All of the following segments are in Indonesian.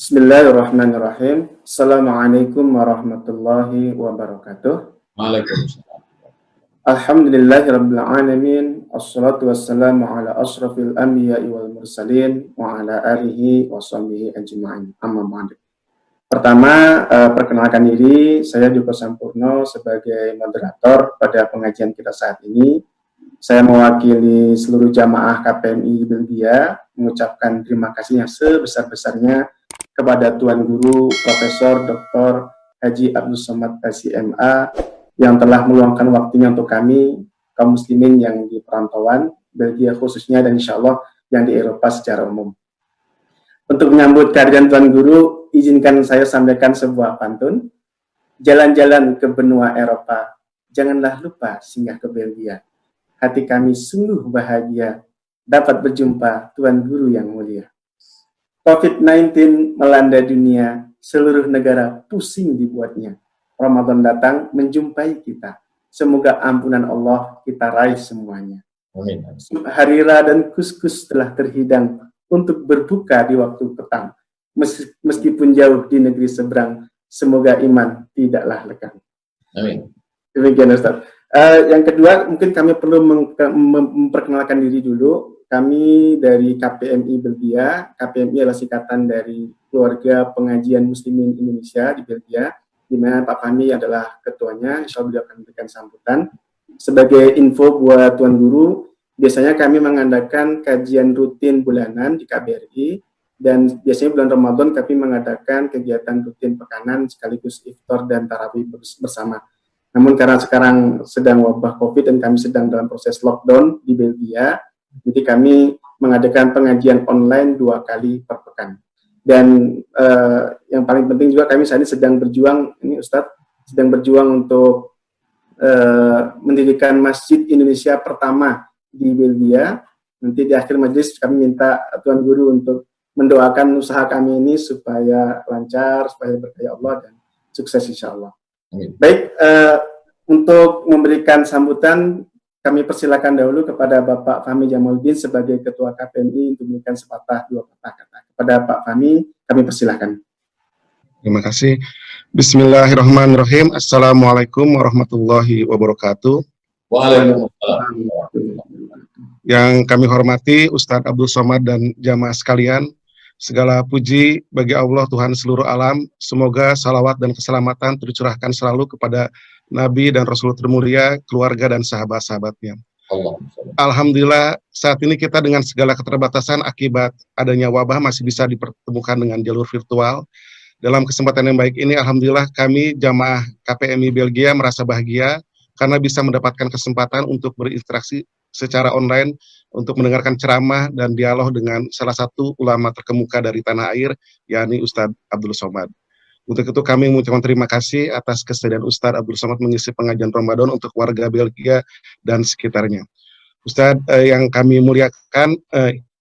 Bismillahirrahmanirrahim. Assalamualaikum warahmatullahi wabarakatuh. Waalaikumsalam. Alhamdulillahirabbil alamin. Assalatu wassalamu ala asyrafil anbiya'i wal mursalin wa ala alihi wa sahbihi ajma'in. Amma ba'd. Pertama, perkenalkan diri, saya Joko Sampurno sebagai moderator pada pengajian kita saat ini. Saya mewakili seluruh jamaah KPMI Belgia mengucapkan terima kasih yang sebesar-besarnya kepada Tuan Guru Profesor Dr. Haji Abdul Somad SIMA yang telah meluangkan waktunya untuk kami, kaum muslimin yang di perantauan Belgia khususnya dan insya Allah yang di Eropa secara umum. Untuk menyambut kehadiran Tuan Guru, izinkan saya sampaikan sebuah pantun. Jalan-jalan ke benua Eropa, janganlah lupa singgah ke Belgia. Hati kami sungguh bahagia dapat berjumpa Tuan Guru yang mulia. COVID-19 melanda dunia, seluruh negara pusing dibuatnya. Ramadan datang menjumpai kita. Semoga ampunan Allah kita raih semuanya. Amin. Harira dan kuskus telah terhidang untuk berbuka di waktu petang. Meskipun jauh di negeri seberang, semoga iman tidaklah lekang. Amin. Demikian Ustaz. Yang kedua, mungkin kami perlu memperkenalkan diri dulu. Kami dari KPMI Belgia. KPMI adalah singkatan dari Keluarga Pengajian Muslimin Indonesia di Belgia, di mana Pak Fahmi adalah ketuanya. Insya Allah beliau akan memberikan sambutan. Sebagai info buat Tuan Guru, biasanya kami mengadakan kajian rutin bulanan di KBRI, dan biasanya bulan Ramadan kami mengadakan kegiatan rutin pekanan sekaligus iftar dan tarawih bersama. Namun karena sekarang sedang wabah COVID dan kami sedang dalam proses lockdown di Belgia, jadi kami mengadakan pengajian online 2 kali per pekan. Dan yang paling penting juga kami saat ini sedang berjuang, ini Ustadz, sedang berjuang untuk mendirikan Masjid Indonesia pertama di Belgia. Nanti di akhir majelis kami minta Tuan Guru untuk mendoakan usaha kami ini supaya lancar, supaya berkah Allah dan sukses insya Allah. Baik, untuk memberikan sambutan, kami persilakan dahulu kepada Bapak Fahmi Jamaluddin sebagai Ketua KPMI untuk memberikan sepatah 2 patah kata. Kepada Pak Fahmi, kami persilakan. Terima kasih. Bismillahirrahmanirrahim. Assalamualaikum warahmatullahi wabarakatuh. Waalaikumsalam. Yang kami hormati Ustadz Abdul Somad dan jamaah sekalian, segala puji bagi Allah Tuhan seluruh alam. Semoga salawat dan keselamatan tercurahkan selalu kepada Nabi dan Rasul termulia, keluarga dan sahabat-sahabatnya. Alhamdulillah saat ini kita dengan segala keterbatasan akibat adanya wabah masih bisa dipertemukan dengan jalur virtual. Dalam kesempatan yang baik ini, alhamdulillah kami jamaah KPMI Belgia merasa bahagia karena bisa mendapatkan kesempatan untuk berinteraksi secara online untuk mendengarkan ceramah dan dialog dengan salah satu ulama terkemuka dari tanah air, yakni Ustadz Abdul Somad. Untuk itu kami mengucapkan terima kasih atas kesediaan Ustadz Abdul Somad mengisi pengajian Ramadan untuk warga Belgia dan sekitarnya. Ustadz yang kami muliakan,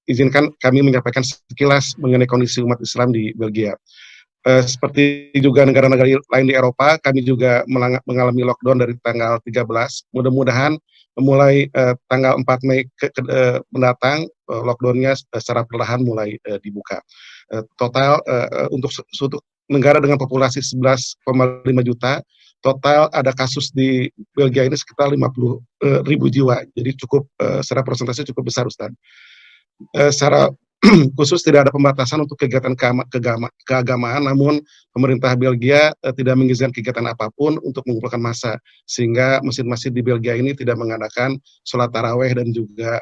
izinkan kami menyampaikan sekilas mengenai kondisi umat Islam di Belgia. Seperti juga negara-negara lain di Eropa, kami juga mengalami lockdown dari tanggal 13. Mudah-mudahan mulai tanggal 4 Mei mendatang, lockdownnya secara perlahan mulai dibuka. Total untuk negara dengan populasi 11,5 juta, total ada kasus di Belgia ini sekitar 50.000 jiwa. Jadi cukup secara persentase cukup besar, Ustaz. Secara khusus tidak ada pembatasan untuk kegiatan keagamaan, namun pemerintah Belgia tidak mengizinkan kegiatan apapun untuk mengumpulkan massa, sehingga masjid-masjid di Belgia ini tidak mengadakan sholat taraweh dan juga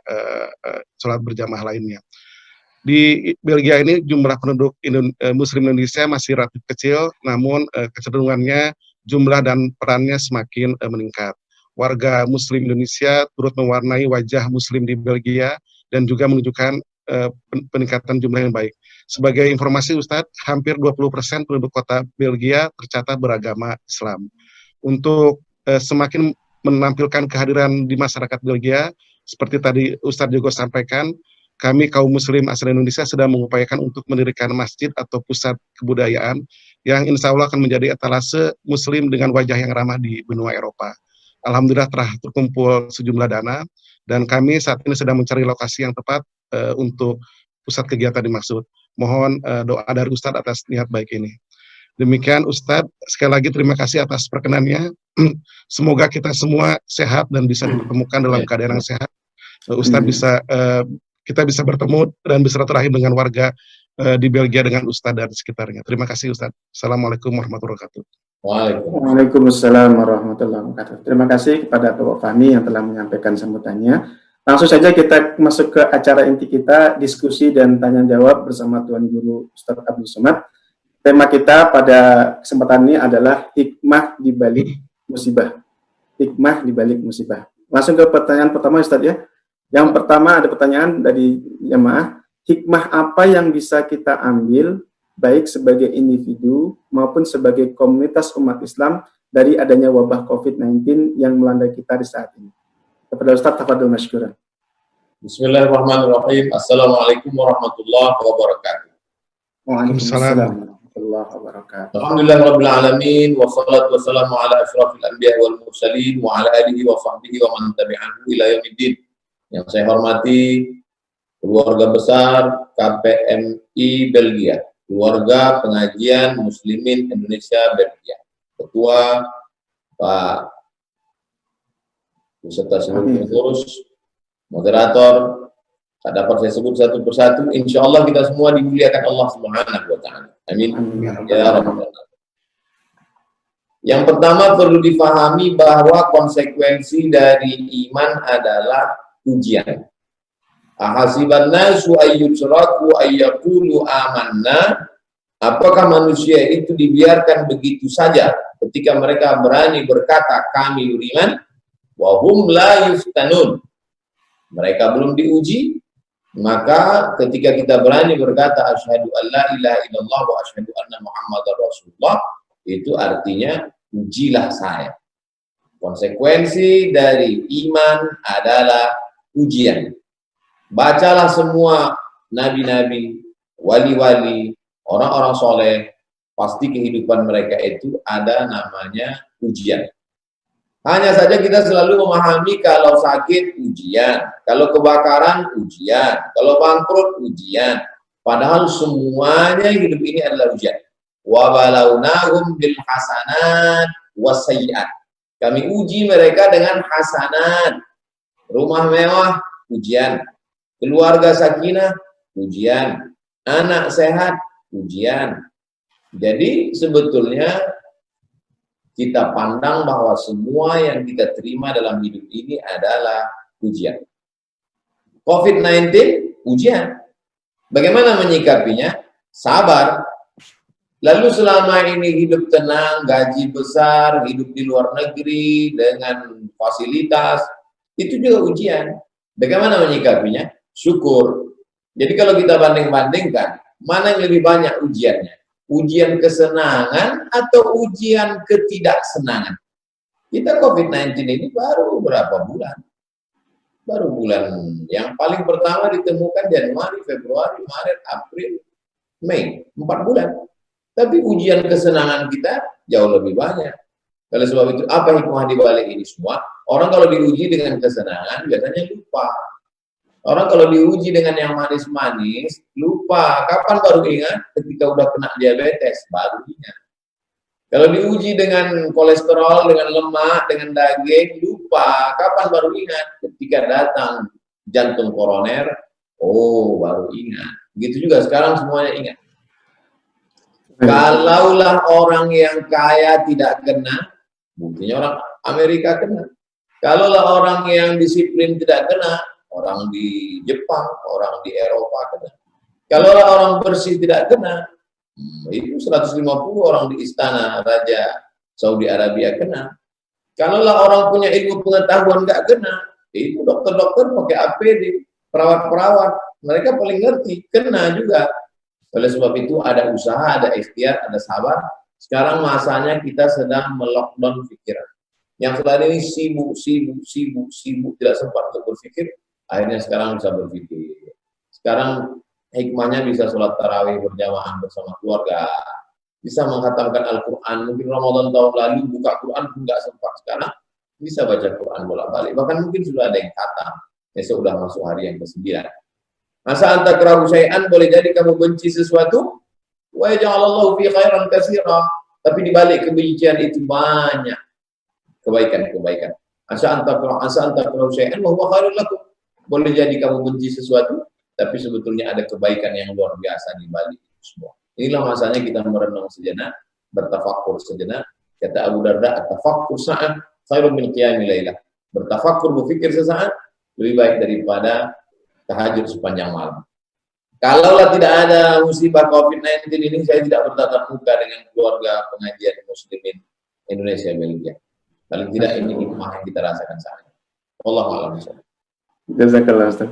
sholat berjamaah lainnya. Di Belgia ini jumlah penduduk Muslim Indonesia masih relatif kecil, namun kecenderungannya jumlah dan perannya semakin meningkat. Warga Muslim Indonesia turut mewarnai wajah Muslim di Belgia dan juga menunjukkan peningkatan jumlah yang baik. Sebagai informasi Ustadz, hampir 20% penduduk kota Belgia tercatat beragama Islam. Untuk semakin menampilkan kehadiran di masyarakat Belgia, seperti tadi Ustadz juga sampaikan, kami kaum muslim asal Indonesia sedang mengupayakan untuk mendirikan masjid atau pusat kebudayaan yang insya Allah akan menjadi etalase muslim dengan wajah yang ramah di benua Eropa. Alhamdulillah telah terkumpul sejumlah dana dan kami saat ini sedang mencari lokasi yang tepat untuk pusat kegiatan dimaksud. Mohon doa dari Ustadz atas niat baik ini. Demikian Ustadz, sekali lagi terima kasih atas perkenannya. Semoga kita semua sehat dan bisa dipertemukan dalam keadaan yang sehat. Ustadz kita bisa bertemu dan bersilaturahim dengan warga di Belgia dengan Ustadz dan sekitarnya. Terima kasih Ustadz. Assalamualaikum warahmatullahi wabarakatuh. Waalaikumsalam warahmatullahi wabarakatuh. Terima kasih kepada Bapak Fahmi yang telah menyampaikan sambutannya. Langsung saja kita masuk ke acara inti kita, diskusi dan tanya jawab bersama Tuan Guru Ustadz Abdul Somad. Tema kita pada kesempatan ini adalah hikmah di balik musibah. Hikmah di balik musibah. Langsung ke pertanyaan pertama Ustadz ya. Yang pertama ada pertanyaan dari jemaah, hikmah apa yang bisa kita ambil baik sebagai individu maupun sebagai komunitas umat Islam dari adanya wabah COVID-19 yang melanda kita di saat ini? Kepada Ustaz, tafadhol masykuran. Bismillahirrahmanirrahim. Assalamualaikum warahmatullahi wabarakatuh. Waalaikumsalam warahmatullahi wabarakatuh. Alhamdulillahirabbil alamin wassalatu wassalamu ala asyrafil anbiya wal mursalin wa ala alihi wa sahbihi wa man tabi'ahu ila yaumiddin. Yang saya hormati keluarga besar KPMI Belgia, keluarga pengajian Muslimin Indonesia Belgia, Ketua Pak beserta seluruh pengurus, moderator, tak dapat saya sebut satu persatu. Insya Allah kita semua dimuliakan Allah Subhanahu wa Ta'ala. Amin. Ya Rabbal Alamin. Yang pertama perlu difahami bahwa konsekuensi dari iman adalah ujian. Ahasiban nasu ayyutraku ayyaqulu amanna. Apakah manusia itu dibiarkan begitu saja ketika mereka berani berkata kami beriman, wa hum la yuftanun. Mereka belum diuji, maka ketika kita berani berkata asyhadu an la ilaha illallah wa asyhadu anna muhammadar rasulullah, itu artinya ujilah saya. Konsekuensi dari iman adalah ujian. Bacalah semua nabi-nabi, wali-wali, orang-orang soleh, pasti kehidupan mereka itu ada namanya ujian. Hanya saja kita selalu memahami kalau sakit ujian, kalau kebakaran ujian, kalau bangkrut ujian. Padahal semuanya hidup ini adalah ujian. Wa balawnahum bil hasanat wasayyi'at. Kami uji mereka dengan hasanat. Rumah mewah, ujian. Keluarga sakinah, ujian. Anak sehat, ujian. Jadi sebetulnya kita pandang bahwa semua yang kita terima dalam hidup ini adalah ujian. COVID-19, ujian. Bagaimana menyikapinya? Sabar. Lalu selama ini hidup tenang, gaji besar, hidup di luar negeri dengan fasilitas, itu juga ujian. Bagaimana menyikapinya? Syukur. Jadi kalau kita banding-bandingkan, mana yang lebih banyak ujiannya? Ujian kesenangan atau ujian ketidaksenangan? Kita COVID-19 ini baru berapa bulan? Baru bulan yang paling pertama ditemukan Januari, Februari, Maret, April, Mei. 4 bulan. Tapi ujian kesenangan kita jauh lebih banyak. Oleh sebab itu, apa hikmah di balik ini semua? Orang kalau diuji dengan kesenangan, biasanya lupa. Orang kalau diuji dengan yang manis-manis, lupa. Kapan baru ingat? Ketika udah kena diabetes, baru ingat. Kalau diuji dengan kolesterol, dengan lemak, dengan daging, lupa. Kapan baru ingat? Ketika datang jantung koroner, oh baru ingat. Begitu juga sekarang semuanya ingat. Kalaulah orang yang kaya tidak kena, buktinya orang Amerika kena. Kalaulah orang yang disiplin tidak kena, orang di Jepang, orang di Eropa kena. Kalaulah orang bersih tidak kena, itu 150 orang di istana Raja Saudi Arabia kena. Kalaulah orang punya ilmu pengetahuan nggak kena, itu dokter-dokter pakai APD, perawat-perawat, mereka paling ngerti, kena juga. Oleh sebab itu ada usaha, ada ikhtiar, ada sabar. Sekarang masanya kita sedang melockdown pikiran. Yang selama ini sibuk, tidak sempat untuk berpikir, akhirnya sekarang bisa berpikir. Sekarang hikmahnya bisa sholat tarawih berjamaah bersama keluarga, bisa menghatamkan Al-Quran. Mungkin Ramadan tahun lalu buka Quran pun nggak sempat. Sekarang bisa baca Quran bolak-balik. Bahkan mungkin sudah ada yang khatam. Besok sudah masuk hari yang ke-9. Asa anta takrahu syai'an, boleh jadi kamu benci sesuatu, wa yaj'alallahu fi khairan katsira, tapi di balik kebencian itu banyak kebaikan-kebaikan. Asa anta takrahu syai'an wa huwa khairul lakum. Boleh jadi kamu benci sesuatu, tapi sebetulnya ada kebaikan yang luar biasa di balik itu semua. Inilah masanya kita merenung sejenak, bertafakkur sejenak. Kata Abu Darda, at-tafakkur sa'at khairun min qiyamil lailah. Bertafakkur, berpikir sesaat lebih baik daripada tahajud sepanjang malam. Kalaulah tidak ada musibah COVID-19 ini, saya tidak bertatap muka dengan keluarga pengajian muslimin Indonesia Belgia. Paling tidak ini hikmah yang kita rasakan saat ini. Wallahu a'lam. Jazakallah Ustaz.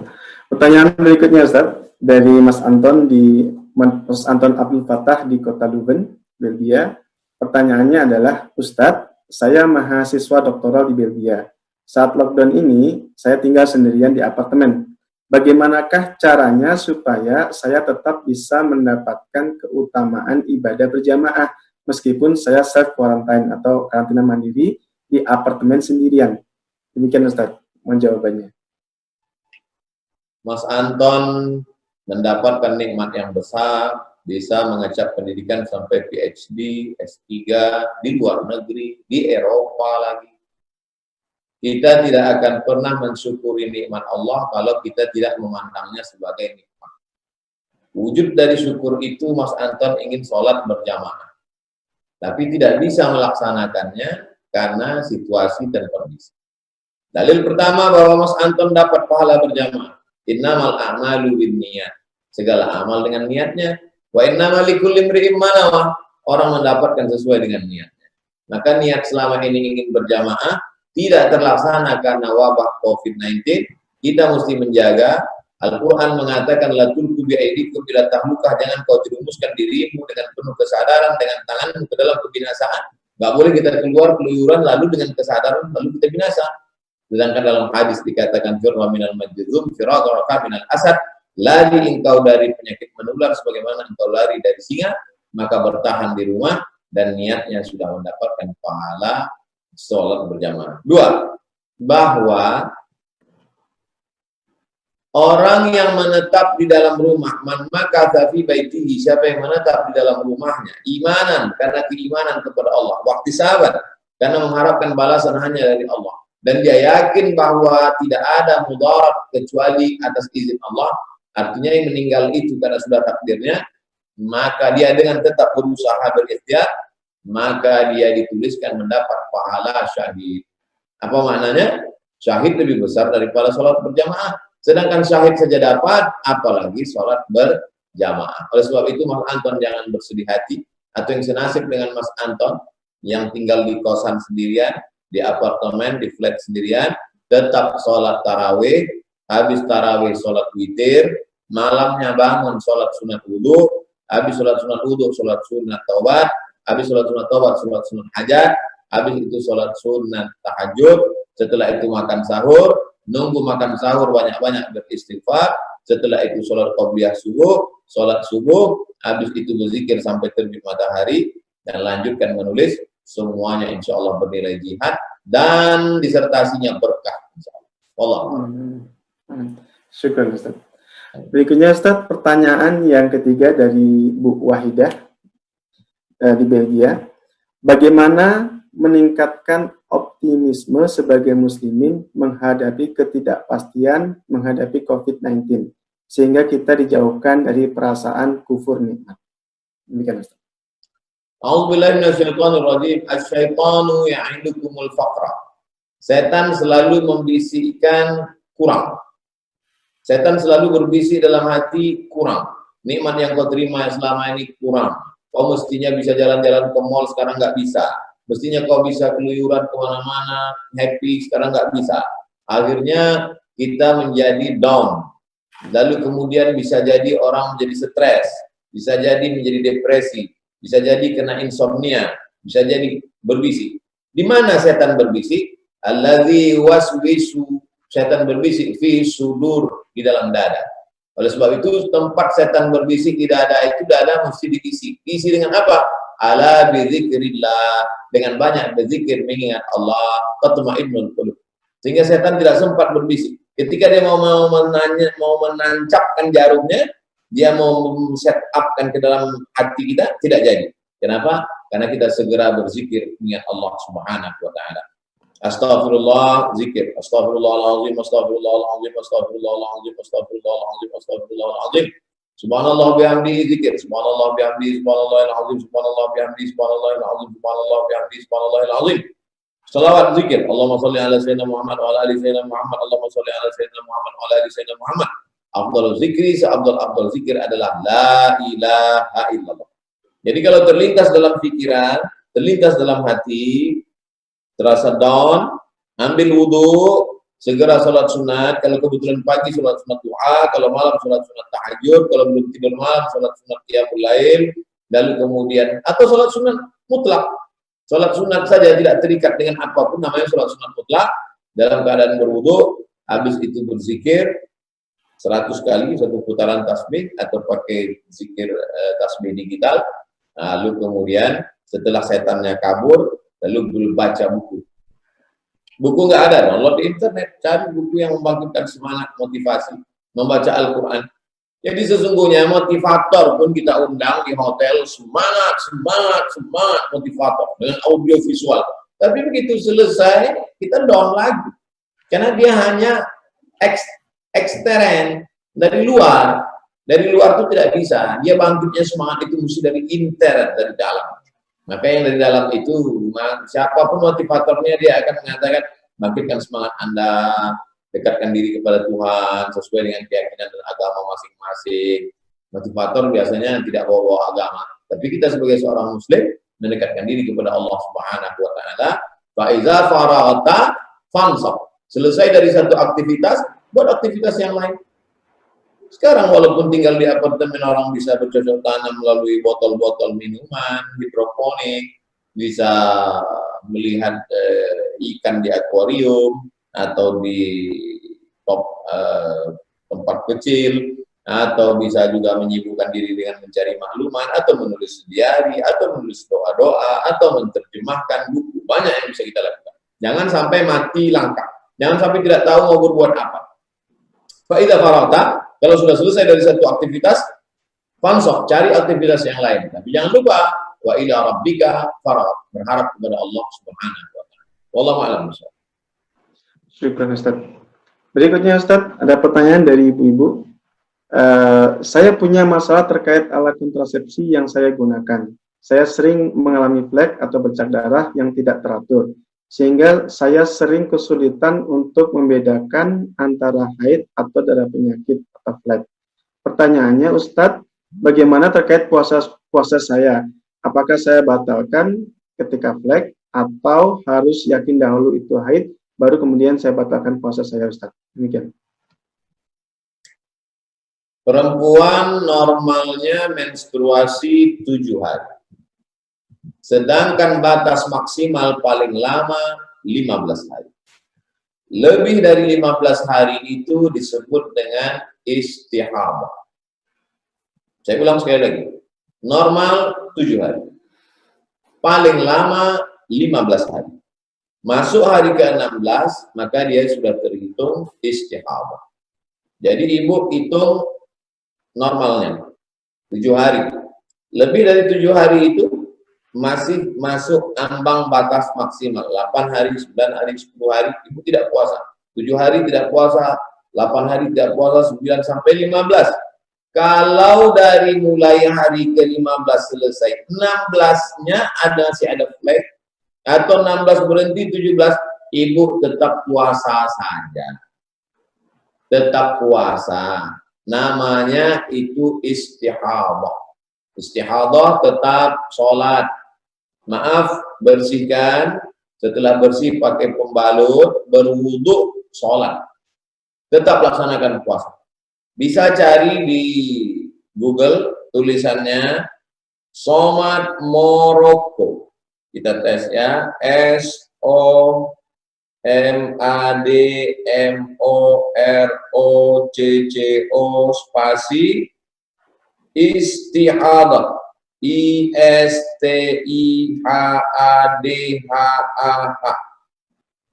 Pertanyaan berikutnya Ustaz dari Mas Anton Abdul Fattah di Kota Leuven, Belgia. Pertanyaannya adalah, Ustaz, saya mahasiswa doktoral di Belgia. Saat lockdown ini, saya tinggal sendirian di apartemen. Bagaimanakah caranya supaya saya tetap bisa mendapatkan keutamaan ibadah berjamaah meskipun saya self quarantine atau karantina mandiri di apartemen sendirian? Demikian Ustaz, mohon jawabannya. Mas Anton mendapatkan nikmat yang besar, bisa mengecap pendidikan sampai PhD, S3 di luar negeri, di Eropa lagi. Kita tidak akan pernah mensyukuri nikmat Allah kalau kita tidak memandangnya sebagai nikmat. Wujud dari syukur itu, Mas Anton ingin sholat berjamaah, tapi tidak bisa melaksanakannya karena situasi dan kondisi. Dalil pertama bahwa Mas Anton dapat pahala berjamaah. Innamal a'malu binniyat. Segala amal dengan niatnya. Wa innamal likulli imri'in ma nawa. Orang mendapatkan sesuai dengan niatnya. Maka niat selama ini ingin berjamaah tidak terlaksana karena wabah COVID-19, kita mesti menjaga. Al-Quran mengatakan, la tulqu bi'aidikum ila tahlukah, jangan kau jerumuskan dirimu dengan penuh kesadaran, dengan tanganmu ke dalam kebinasaan. Gak boleh kita keluar keluyuran lalu dengan kesadaran lalu kita binasa. Sedangkan dalam hadis dikatakan, firra minal majzum, firaqaka minal asad, lari engkau dari penyakit menular sebagaimana engkau lari dari singa, maka bertahan di rumah dan niatnya sudah mendapatkan pahala sholat berjamaah. Dua, bahwa orang yang menetap di dalam rumah, man makatha fi baitihi, siapa yang menetap di dalam rumahnya, imanan, karena keimanan kepada Allah, wahtisaban, karena mengharapkan balasan hanya dari Allah, dan dia yakin bahwa tidak ada mudarat kecuali atas izin Allah, artinya yang meninggal itu karena sudah takdirnya, maka dia dengan tetap berusaha berikhtiar, maka dia dituliskan mendapat pahala syahid. Apa maknanya? Syahid lebih besar daripada sholat berjamaah. Sedangkan syahid saja dapat, apalagi sholat berjamaah. Oleh sebab itu Mas Anton jangan bersedih hati, atau yang senasib dengan Mas Anton yang tinggal di kosan sendirian, di apartemen, di flat sendirian, tetap sholat tarawih, habis tarawih sholat witir, malamnya bangun sholat sunat wudhu, habis sholat sunat wudhu, sholat sunat taubat, habis sholat sunat taubat, sholat sunat hajat, habis itu sholat sunat tahajud, setelah itu makan sahur, nunggu makan sahur banyak-banyak beristighfar, setelah itu sholat qobliyah subuh, sholat subuh, habis itu berzikir sampai terbit matahari, dan lanjutkan menulis, semuanya insya Allah bernilai jihad, dan disertasinya berkah insya Allah. Allah. Syukur Ustaz. Berikutnya Ustaz, pertanyaan yang ketiga dari Bu Wahidah di Belgia. Bagaimana meningkatkan optimisme sebagai muslimin menghadapi ketidakpastian menghadapi COVID-19 sehingga kita dijauhkan dari perasaan kufur nikmat? Demikian Ustaz. A'udzubillahi minasyaitonir rajim. Asyaitanu ya'idukumul faqra. Setan selalu membisikkan kurang. Setan selalu berbisik dalam hati kurang. Nikmat yang kau terima selama ini kurang. Kau mestinya bisa jalan-jalan ke mall, sekarang nggak bisa. Mestinya kau bisa keluyuran kemana-mana, happy, sekarang nggak bisa. Akhirnya kita menjadi down. Lalu kemudian bisa jadi orang menjadi stres, bisa jadi menjadi depresi, bisa jadi kena insomnia, bisa jadi berbisik. Di mana setan berbisik? Allazi waswisu, setan berbisik fi sudur, di dalam dada. Oleh sebab itu tempat setan berbisik di dada itu, dada mesti diisi. Diisi dengan apa? Ala bizikrillah, dengan banyak berzikir mengingat Allah, tatma'innul qulub. Sehingga setan tidak sempat berbisik. Ketika dia mau menancapkan jarumnya, dia mau set upkan ke dalam hati kita, tidak jadi. Kenapa? Karena kita segera berzikir ingat Allah Subhanahu wa taala. Astaghfirullah, zikir. Astaghfirullahaladzim, astaghfirullahaladzim, astaghfirullahaladzim, astaghfirullahaladzim, astaghfirullahaladzim. Subhanallah bihamdihi, zikir. Subhanallah bihamdihi, subhanallahil azim, subhanallah bihamdihi, subhanallahil azim, subhanallah bihamdihi, subhanallahil azim. Salawat, zikir. Allahumma salli ala sayyidina Muhammad wa ala ali sayyidina Muhammad. Allahumma salli ala sayyidina Muhammad wa ala ali sayyidina Muhammad. Afdalul zikri, seabdal zikir adalah la ilaha illallah. Jadi kalau terlintas dalam pikiran, terlintas dalam hati, terasa down, ambil wudhu, segera sholat sunat. Kalau kebetulan pagi sholat sunat duha, kalau malam sholat sunat tahajud, kalau belum tidur malam sholat sunat qiyamul lail, lalu kemudian atau sholat sunat mutlak. Sholat sunat saja tidak terikat dengan apapun, namanya sholat sunat mutlak. Dalam keadaan berwudhu, habis itu berzikir 100 kali, satu putaran tasbih atau pakai zikir tasbih digital. Lalu kemudian setelah setannya kabur, lalu baca buku. Buku nggak ada, download di internet, cari buku yang membangkitkan semangat, motivasi, membaca Al-Quran. Jadi sesungguhnya motivator pun kita undang di hotel, semangat, semangat, semangat motivator dengan audio visual. Tapi begitu selesai, kita down lagi. Karena dia hanya ekstern, dari luar. Dari luar itu tidak bisa. Dia bangkitnya semangat itu mesti dari intern, dari dalam. Maka yang dari dalam itu, siapapun motivatornya, dia akan mengatakan, bangkitkan semangat Anda, dekatkan diri kepada Tuhan, sesuai dengan keyakinan dan agama masing-masing. Motivator biasanya tidak bawa agama. Tapi kita sebagai seorang muslim, mendekatkan diri kepada Allah Subhanahu wa ta'ala. Fa'iza faragta fansab. Selesai dari satu aktivitas, buat aktivitas yang lain. Sekarang walaupun tinggal di apartemen, orang bisa bercocok tanam melalui botol-botol minuman, hidroponik, bisa melihat ikan di akuarium atau di tempat kecil, atau bisa juga menyibukkan diri dengan mencari maklumat, atau menulis diari, atau menulis doa-doa, atau menerjemahkan buku. Banyak yang bisa kita lakukan. Jangan sampai mati langkah. Jangan sampai tidak tahu mau berbuat apa. Fa'idha faragta, kalau sudah selesai dari satu aktivitas, fansok, cari aktivitas yang lain. Tapi jangan lupa, wa ila rabbika faragh, berharap kepada Allah Subhanahu wa ta'ala. Wallahu a'lam bishawab. Syukran Ustaz. Berikutnya Ustaz, ada pertanyaan dari ibu-ibu. Saya punya masalah terkait alat kontrasepsi yang saya gunakan. Saya sering mengalami flek atau bercak darah yang tidak teratur, sehingga saya sering kesulitan untuk membedakan antara haid atau darah penyakit atau flek. Pertanyaannya Ustadz, bagaimana terkait puasa saya? Apakah saya batalkan ketika flek atau harus yakin dahulu itu haid, baru kemudian saya batalkan puasa saya Ustadz? Demikian. Perempuan normalnya menstruasi 7 hari. Sedangkan batas maksimal paling lama 15 hari. Lebih dari 15 hari itu disebut dengan istihadah. Saya ulang sekali lagi. Normal 7 hari. Paling lama 15 hari. Masuk hari ke-16, maka dia sudah terhitung istihadah. Jadi ibu hitung normalnya 7 hari. Lebih dari 7 hari itu masih masuk ambang batas maksimal 8 hari, 9 hari, 10 hari ibu tidak puasa, 7 hari tidak puasa, 8 hari tidak puasa, 9 sampai 15. Kalau dari mulai hari ke-15 selesai, 16-nya masih ada flek atau 16 berhenti 17, ibu tetap puasa saja. Tetap puasa. Namanya itu istihadah. Istihadah tetap sholat. Maaf, bersihkan, setelah bersih pakai pembalut, berwudu, sholat. Tetap laksanakan puasa. Bisa cari di Google tulisannya Somat Morocco. Kita tes ya, SOMADMOROCCO spasi istihadah. ISTIHADHAH.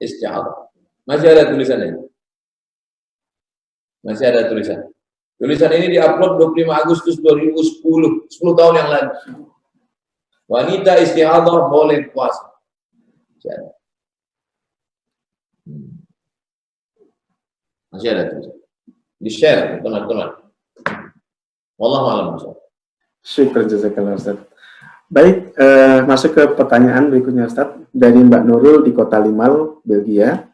Istihadah. Masih ada tulisannya. Masih ada tulisan. Tulisan ini diupload 25 Agustus 2010, 10 tahun yang lalu. Wanita istihadah boleh puasa. Masih ada tulisan. Di-share, teman-teman. Wallahu a'lam. Syukur jazakallah Ustaz. Baik, masuk ke pertanyaan berikutnya Ustaz. Dari Mbak Nurul di Kota Limal, Belgia.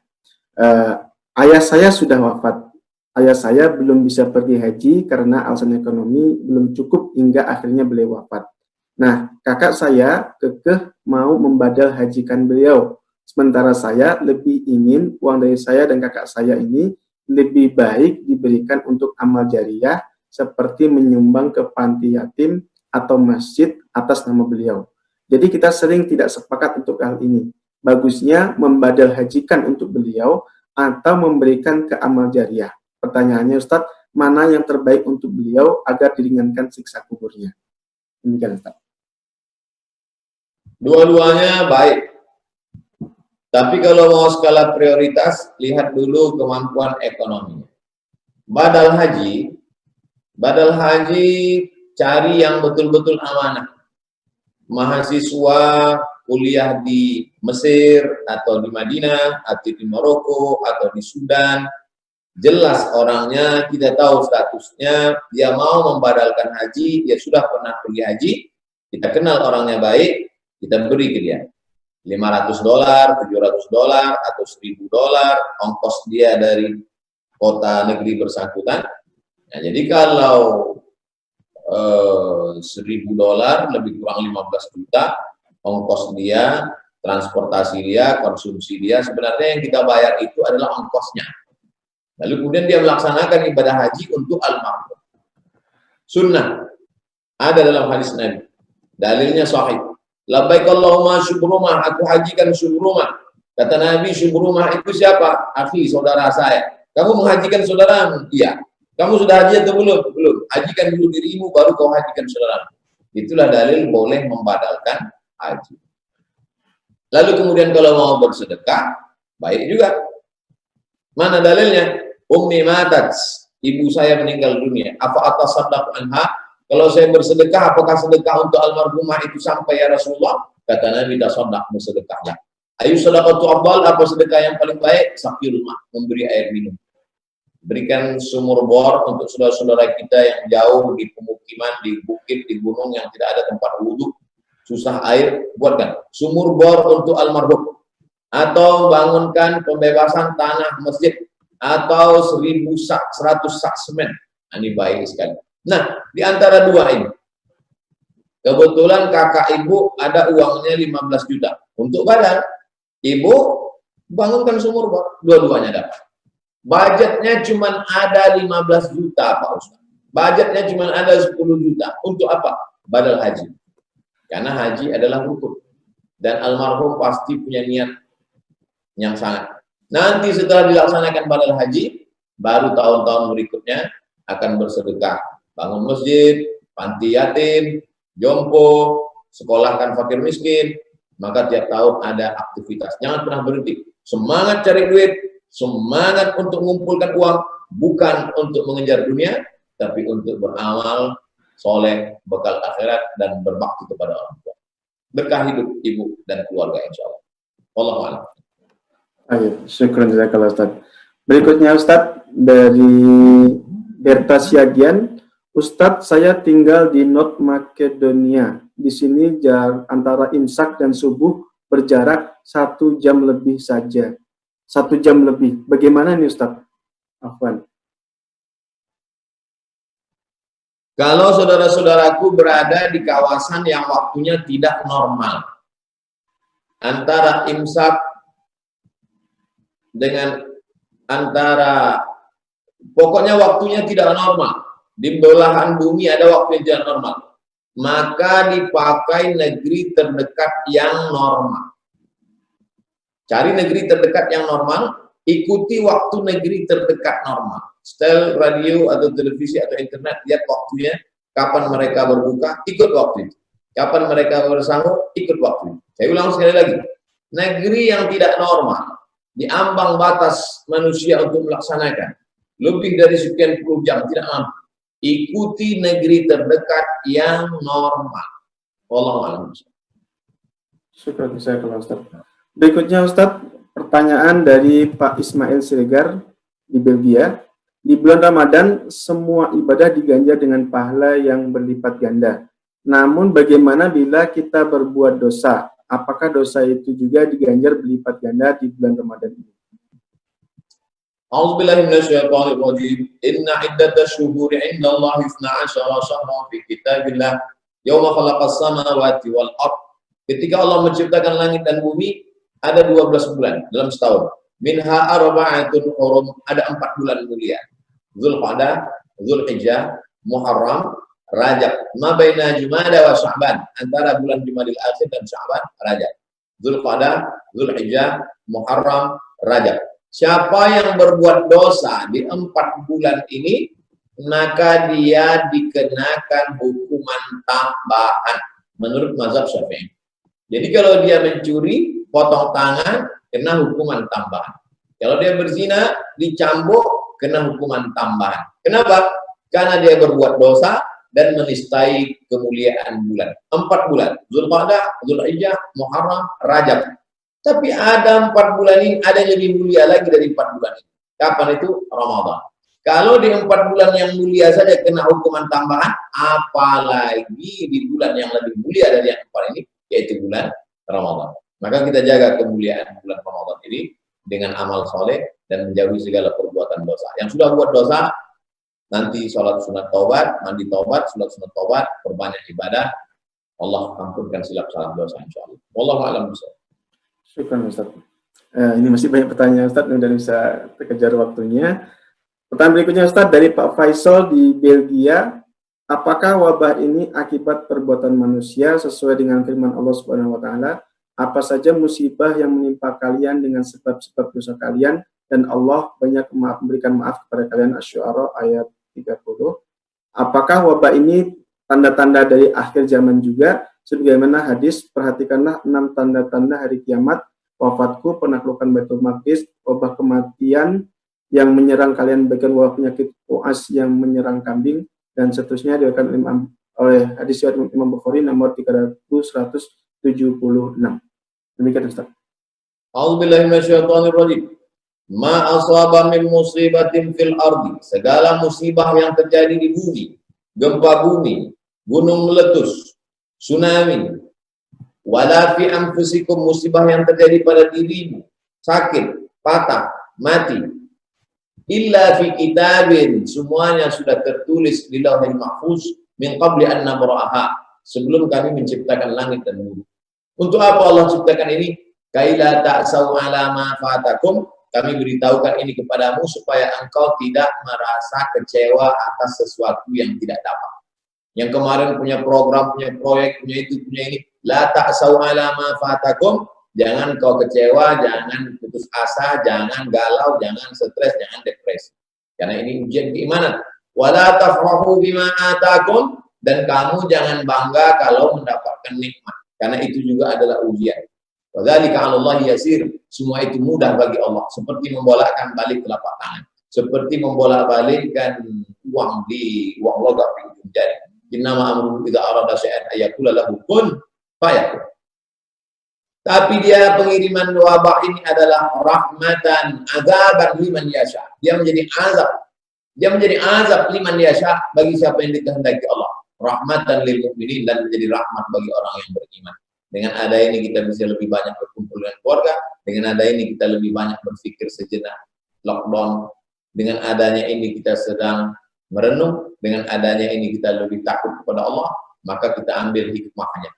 Ayah saya sudah wafat. Ayah saya belum bisa pergi haji karena alasan ekonomi belum cukup hingga akhirnya beliau wafat. Nah, kakak saya kekeh mau membadal hajikan beliau. Sementara saya lebih ingin uang dari saya dan kakak saya ini lebih baik diberikan untuk amal jariah seperti menyumbang ke panti yatim atau masjid atas nama beliau. Jadi kita sering tidak sepakat untuk hal ini. Bagusnya membadal hajikan untuk beliau atau memberikan ke amal jariah. Pertanyaannya Ustadz, mana yang terbaik untuk beliau agar diringankan siksa kuburnya? Demikian Ustadz. Dua-duanya baik. Tapi kalau mau skala prioritas, lihat dulu kemampuan ekonominya. Badal haji cari yang betul-betul amanah. Mahasiswa kuliah di Mesir atau di Madinah atau di Maroko atau di Sudan, jelas orangnya, kita tahu statusnya, dia mau membadalkan haji, dia sudah pernah pergi haji, kita kenal orangnya baik, kita beri ke dia $500, $700 atau $1.000 ongkos dia dari kota negeri bersangkutan. Nah, jadi kalau $1.000 lebih kurang 15 juta ongkos dia, transportasi dia, konsumsi dia, sebenarnya yang kita bayar itu adalah ongkosnya. Lalu kemudian dia melaksanakan ibadah haji untuk almarhum. Sunnah ada dalam hadis Nabi. Dalilnya sahih. Labbaik Allahumma syubrumah, aku hajikan syubrumah. Kata Nabi, syubrumah itu siapa? Akhi, saudara saya. Kamu menghajikan saudaramu? Iya. Kamu sudah haji atau belum? Belum. Hajikan dulu dirimu, baru kau hajikan saudaramu. Itulah dalil boleh membadalkan haji. Lalu kemudian kalau mau bersedekah, baik juga. Mana dalilnya? Ummi matat, ibu saya meninggal dunia. Apa atasaddaq anha? Kalau saya bersedekah, apakah sedekah untuk almarhumah itu sampai ya Rasulullah? Kata Nabi, tasaddaq, bersedekahlah. Ayu sedekatu afdal, apa sedekah yang paling baik? Saqil ma, memberi air minum. Berikan sumur bor untuk saudara-saudara kita yang jauh di pemukiman, di bukit, di gunung yang tidak ada tempat wudhu, susah air, buatkan sumur bor untuk almarhum. Atau bangunkan pembebasan tanah masjid, atau 100 sak semen. Ini baik sekali. Nah, di antara dua ini, kebetulan kakak ibu ada uangnya 15 juta untuk badal. Ibu bangunkan sumur bor, dua-duanya dapat. Budgetnya cuma ada 15 juta Pak Ustaz. Budgetnya cuma ada 10 juta. Untuk apa? Badal haji. Karena haji adalah rukun. Dan almarhum pasti punya niat yang sangat. Nanti setelah dilaksanakan badal haji, baru tahun-tahun berikutnya akan bersedekah. Bangun masjid, panti yatim, jompo, sekolahkan fakir miskin. Maka tiap tahun ada aktivitas. Jangan pernah berhenti. Semangat cari duit, semangat untuk mengumpulkan uang, bukan untuk mengejar dunia, tapi untuk beramal soleh, bekal akhirat, dan berbakti kepada orang tua. Berkah hidup ibu dan keluarga insya Allah. Wallahu a'lam. Ayo, syukur jazakallah Ustaz. Berikutnya Ustaz dari Berta Siagian. Ustaz, saya tinggal di North Makedonia. Di sini antara imsak dan subuh berjarak 1 jam lebih saja. 1 jam lebih. Bagaimana nih Ustaz? Afwan. Kalau saudara-saudaraku berada di kawasan yang waktunya tidak normal, antara imsak dengan pokoknya waktunya tidak normal, di belahan bumi ada waktu yang tidak normal, maka dipakai negeri terdekat yang normal. Cari negeri terdekat yang normal, ikuti waktu negeri terdekat normal. Setel radio atau televisi atau internet, lihat waktunya, kapan mereka berbuka, ikut waktu itu. Kapan mereka bersahur, ikut waktu itu. Saya ulang sekali lagi, negeri yang tidak normal, di ambang batas manusia untuk melaksanakan, lebih dari sekian puluh jam, tidak mampu. Ikuti negeri terdekat yang normal. Wallahu a'lam. Syukur bisa kalau Ustaz. Berikutnya Ustaz, pertanyaan dari Pak Ismail Siregar di Belgia. Di bulan Ramadan, semua ibadah diganjar dengan pahala yang berlipat ganda. Namun bagaimana bila kita berbuat dosa? Apakah dosa itu juga diganjar berlipat ganda di bulan Ramadan ini? A'udzubillahi minasyaitonir rajim. Inna iddatash syuhuri 'indallahi 12 syahran fi kitabillah yauma khalaqas samawati wal ardh. Ketika Allah menciptakan langit dan bumi, ada 12 bulan dalam setahun. Minha arba'atun hurum, ada 4 bulan mulia. Zulqa'dah, Zulhijjah, Muharram, Rajab. Ma baina Jumada wa Sya'ban, antara bulan Jumadil Akhir dan Sya'ban, Rajab. Zulqa'dah, Zulhijjah, Muharram, Rajab. Siapa yang berbuat dosa di 4 bulan ini, maka dia dikenakan hukuman tambahan menurut mazhab Syafi'i. Jadi kalau dia mencuri, potong tangan, kena hukuman tambahan. Kalau dia berzina, dicambuk, kena hukuman tambahan. Kenapa? Karena dia berbuat dosa dan menistai kemuliaan bulan. 4 bulan, Zulqa'dah, Zulhijjah, Muharram, Rajab. Tapi ada 4 bulan ini, ada yang lebih mulia lagi dari 4 bulan ini. Kapan itu? Ramadan. Kalau di 4 bulan yang mulia saja kena hukuman tambahan, apalagi di bulan yang lebih mulia dari yang 4 ini, yaitu bulan Ramadan. Maka kita jaga kemuliaan bulan Ramadan ini dengan amal soleh dan menjauhi segala perbuatan dosa. Yang sudah buat dosa, nanti sholat sunat taubat, mandi taubat, sholat sunat taubat, perbanyak ibadah, Allah ampunkan silap salah dosa insyaAllah. Wallahu a'lam bishawab. Syukur Ustaz. Ini masih banyak pertanyaan Ustaz, dan bisa terkejar waktunya. Pertanyaan berikutnya Ustaz dari Pak Faisal di Belgia. Apakah wabah ini akibat perbuatan manusia sesuai dengan firman Allah Subhanahu wa taala? Apa saja musibah yang menimpa kalian dengan sebab-sebab dosa kalian, dan Allah banyak memberikan maaf kepada kalian. Asy-Syu'ara ayat 30. Apakah wabah ini tanda-tanda dari akhir zaman juga? Sebagaimana hadis, perhatikanlah 6 tanda-tanda hari kiamat, wafatku, penaklukan Baitul Maqdis, wabah kematian yang menyerang kalian, bagian wabah penyakit UAS yang menyerang kambing, dan seterusnya diriwayatkan oleh hadis riwayat Imam Bukhari nomor 3176. Demikian Ustaz. A'udzubillahi minasyaitonir rajim. Ma asaba min musibatin fil ardi, segala musibah yang terjadi di bumi, gempa bumi, gunung meletus, tsunami, wala fi anfusikum, musibah yang terjadi pada dirimu, sakit, patah, mati, illa fi kitabin, semuanya sudah tertulis di Lauhul Mahfuz min qabli an nabraha, sebelum kami menciptakan langit dan bumi. Untuk apa Allah ciptakan ini? Kaila ta'sau ala ma fatakum, kami beritahukan ini kepadamu supaya engkau tidak merasa kecewa atas sesuatu yang tidak dapat. Yang kemarin punya program, punya proyek, punya itu, punya ini, la ta'sau ala ma fatakum, jangan kau kecewa, jangan putus asa, jangan galau, jangan stres, jangan depresi. Karena ini ujian keimanan. Wala tafrahu bima atakum, dan kamu jangan bangga kalau mendapatkan nikmat, karena itu juga adalah ujian. Wadzalika 'alallahi yasir, semua itu mudah bagi Allah, seperti membolakkan balik telapak tangan, seperti membolak-balikkan uang logam di ujung jari. Innama amruhu idza arada syai'an ayyaqula lahu kun fayakun. Tapi dia pengiriman wabah ini adalah rahmatan azaban liman yasha. Dia menjadi azab. Dia menjadi azab liman yasha, bagi siapa yang dikehendaki Allah. Rahmatan lil mu'minin, dan menjadi rahmat bagi orang yang beriman. Dengan ada ini kita bisa lebih banyak berkumpul dengan keluarga. Dengan ada ini kita lebih banyak berpikir sejenak lockdown. Dengan adanya ini kita sedang merenung. Dengan adanya ini kita lebih takut kepada Allah. Maka kita ambil hikmahnya.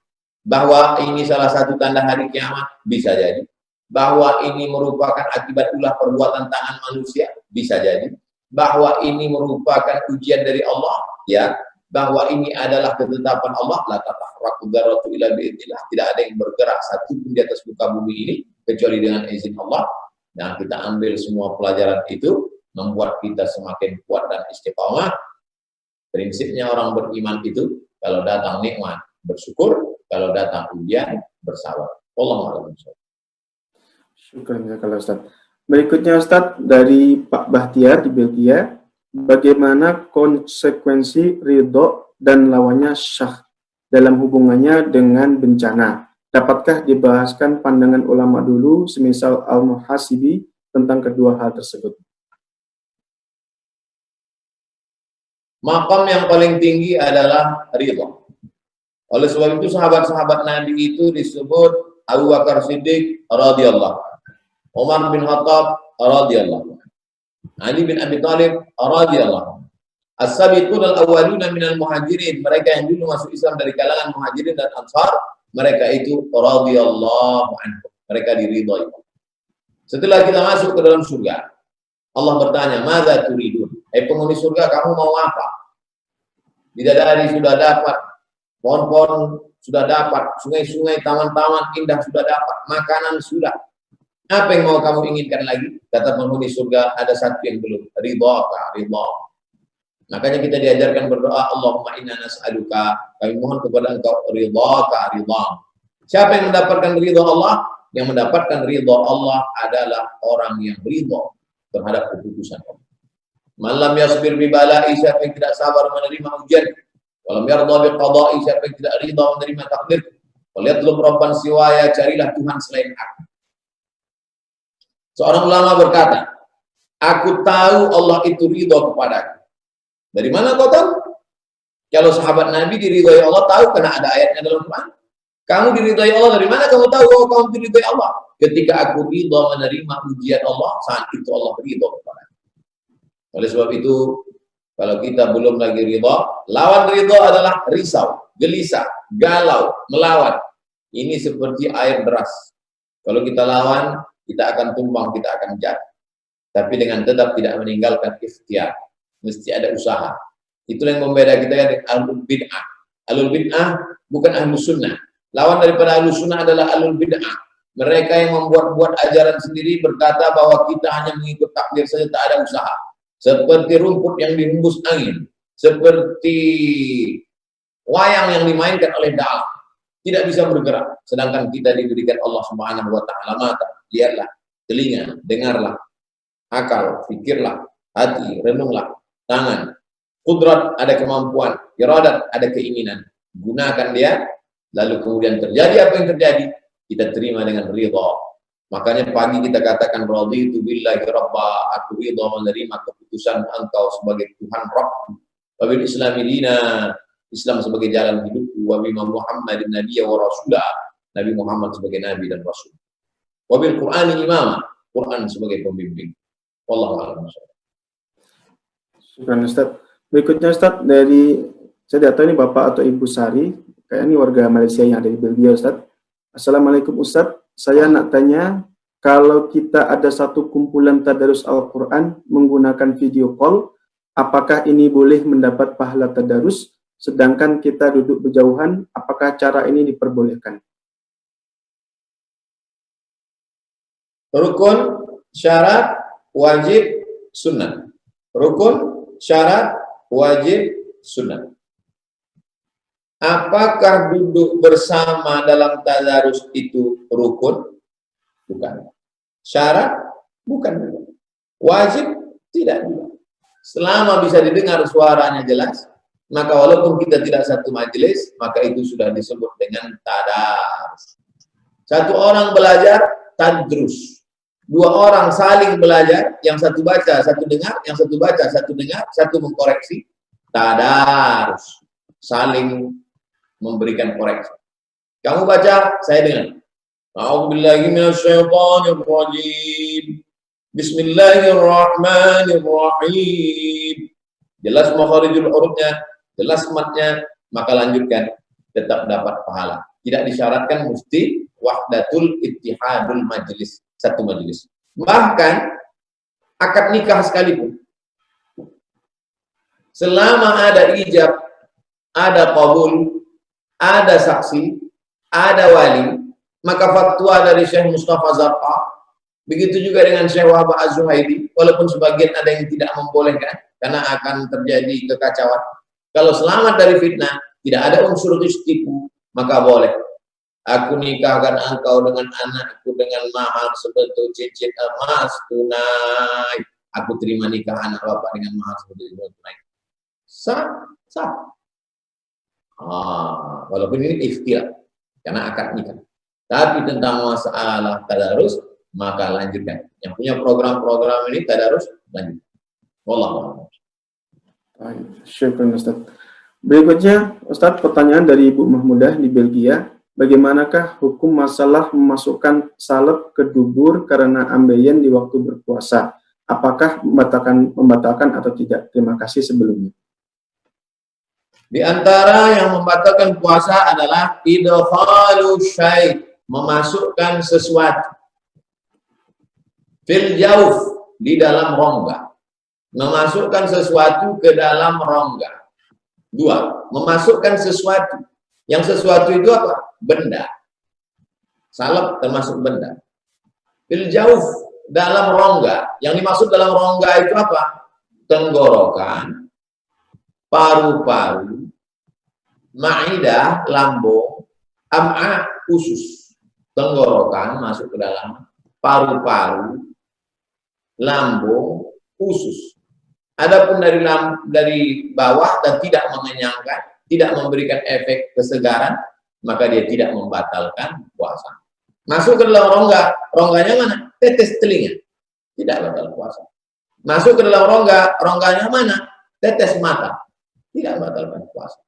Bahwa ini salah satu tanda hari kiamat, bisa jadi. Bahwa ini merupakan akibat ulah perbuatan tangan manusia, bisa jadi. Bahwa ini merupakan ujian dari Allah, ya. Bahwa ini adalah ketetapan Allah, la tatahraku dzarratu illa bi'idznillah, tidak ada yang bergerak satu pun di atas muka bumi ini kecuali dengan izin Allah. Nah, kita ambil semua pelajaran itu, membuat kita semakin kuat dan istiqamah. Prinsipnya orang beriman itu, kalau datang nikmat bersyukur, kalau datang ujian bersabar. Wallahu a'lam bishawab. Syukur kalau Ustaz. Berikutnya Ustadz dari Pak Bahtiar di Belgia, bagaimana konsekuensi ridho dan lawannya syah dalam hubungannya dengan bencana? Dapatkah dibahaskan pandangan ulama dulu, semisal Al-Muhasibi, tentang kedua hal tersebut? Makam yang paling tinggi adalah ridho. Oleh sebab itu sahabat-sahabat Nabi itu disebut Abu Bakar Siddiq radhiyallahu, Umar bin Khattab radhiyallahu, Ali bin Abi Thalib radhiyallahu. As-sabiqun al-awwaluna minal muhajirin, mereka yang dulu masuk Islam dari kalangan muhajirin dan ansar, mereka itu radhiyallahu anhu, mereka diridhoi. Setelah kita masuk ke dalam surga, Allah bertanya, "Madza turidun?" Penghuni surga, kamu mau apa? Bidadari sudah dapat, pohon-pohon sudah dapat, sungai-sungai, taman-taman indah sudah dapat, makanan sudah. Apa yang mau kamu inginkan lagi? Kata penghuni surga, ada satu yang belum, ridha. Makanya kita diajarkan berdoa, Allahumma inna nas'aluka, kami mohon kepada engkau ridha. Siapa yang mendapatkan ridha Allah? Yang mendapatkan ridha Allah adalah orang yang ridha terhadap keputusan Allah. Malam yasbir bi bala'i, siapa yang tidak sabar menerima ujian, walam yarda bi qada'i, siapa yang tidak ridha menerima takdir, waliyatlub rabban siwaya, carilah Tuhan selain aku. Seorang ulama berkata, aku tahu Allah itu ridha kepadaku. Dari mana kau tahu? Kalau sahabat Nabi diridhai Allah, tahu karena ada ayatnya dalam Quran. Kamu diridhai Allah, dari mana kamu tahu bahwa kamu diridhai Allah? Ketika aku ridha menerima ujian Allah, saat itu Allah ridha kepadaku. Oleh sebab itu, kalau kita belum lagi ridha, lawan ridha adalah risau, gelisah, galau, melawan. Ini seperti air deras. Kalau kita lawan, kita akan tumbang, kita akan jatuh. Tapi dengan tetap tidak meninggalkan ikhtiar. Mesti ada usaha. Itulah yang membeda kita dengan ahlul bid'ah. Ahlul bid'ah bukan ahlul sunnah. Lawan daripada ahlul sunnah adalah ahlul bid'ah. Mereka yang membuat-buat ajaran sendiri, berkata bahwa kita hanya mengikut takdir saja, tak ada usaha. Seperti rumput yang dihembus angin, seperti wayang yang dimainkan oleh dalang, tidak bisa bergerak. Sedangkan kita diberikan Allah Subhanahu wa taala mata, lihatlah, telinga, dengarlah, akal, pikirlah, hati, renunglah, tangan, kudrat, ada kemampuan, iradat, ada keinginan. Gunakan dia, lalu kemudian terjadi apa yang terjadi, kita terima dengan ridha. Makanya pagi kita katakan raditu billahi rabba, aku ridha menerima keputusan engkau sebagai Tuhan Rabb, wa bil islami dina, Islam sebagai jalan hidupku, wa bima Muhammadin nabiyya wa rasulah, Nabi Muhammad sebagai nabi dan rasul, wa bil Qur'ani imama, Quran sebagai pembimbing. Wallahu a'lam. Syukran Ustaz. Berikutnya Ustaz dari, saya tidak tahu ini Bapak atau Ibu Sari, kayak ini warga Malaysia yang ada di Belgia Ustaz. Assalamualaikum Ustaz, saya nak tanya, kalau kita ada satu kumpulan tadarus Al-Quran menggunakan video call, apakah ini boleh mendapat pahala tadarus, sedangkan kita duduk berjauhan, apakah cara ini diperbolehkan? Rukun, syarat, wajib, sunnah. Rukun, syarat, wajib, sunnah. Apakah duduk bersama dalam tadarus itu rukun? Bukan. Syarat? Bukan. Wajib? Tidak juga. Selama bisa didengar suaranya jelas, maka walaupun kita tidak satu majelis, maka itu sudah disebut dengan tadarus. Satu orang belajar, tadrus. Dua orang saling belajar, yang satu baca, satu dengar, yang satu baca, satu dengar, satu mengkoreksi, tadarus. Saling memberikan koreksi. Kamu baca, saya dengar. A'udzubillahi minasyaitonir rajim. Bismillahirrahmanirrahim. Jelas makharijul hurufnya, jelas matnya, maka lanjutkan, tetap dapat pahala. Tidak disyaratkan mesti wahdatul ittihadul majlis, satu majlis. Bahkan akad nikah sekalipun, selama ada ijab, ada qabul, ada saksi, ada wali, maka fatwa dari Syekh Mustafa Zarqa, begitu juga dengan Syekh Wahab Az-Zuhaidi, walaupun sebagian ada yang tidak membolehkan karena akan terjadi kekacauan. Kalau selamat dari fitnah, tidak ada unsur tipu, maka boleh. Aku nikahkan engkau dengan anakku dengan mahar sebentuk cincin emas tunai. Aku terima nikah anak bapak dengan mahar sebentuk tunai. Sah, sah. Walaupun ini ikhtiar karena akad nikah. Tapi tentang masalah tadarus, maka lanjutkan. Yang punya program-program ini tadarus, lanjut. Wallahu a'lam. Syukran Ustaz. Berikutnya, Ustaz, pertanyaan dari Ibu Mahmudah di Belgia. Bagaimanakah hukum masalah memasukkan salep ke dubur karena ambeien di waktu berpuasa? Apakah membatalkan atau tidak? Terima kasih sebelumnya. Di antara yang membatalkan puasa adalah idkhalu syai', memasukkan sesuatu. Fil jauf, di dalam rongga. Memasukkan sesuatu ke dalam rongga. Dua, memasukkan sesuatu. Yang sesuatu itu apa? Benda. Salep termasuk benda. Fil jauf, dalam rongga. Yang dimaksud dalam rongga itu apa? Tenggorokan, paru-paru, ma'idah, lambung, am'a, usus. Tenggorokan masuk ke dalam paru-paru, lambung, usus. Adapun dari bawah dan tidak mengenyangkan, tidak memberikan efek kesegaran, maka dia tidak membatalkan puasa. Masuk ke dalam rongga, rongganya mana? Tetes telinga, tidak batal puasa. Masuk ke dalam rongga, rongganya mana? Tetes mata, tidak batalkan puasa.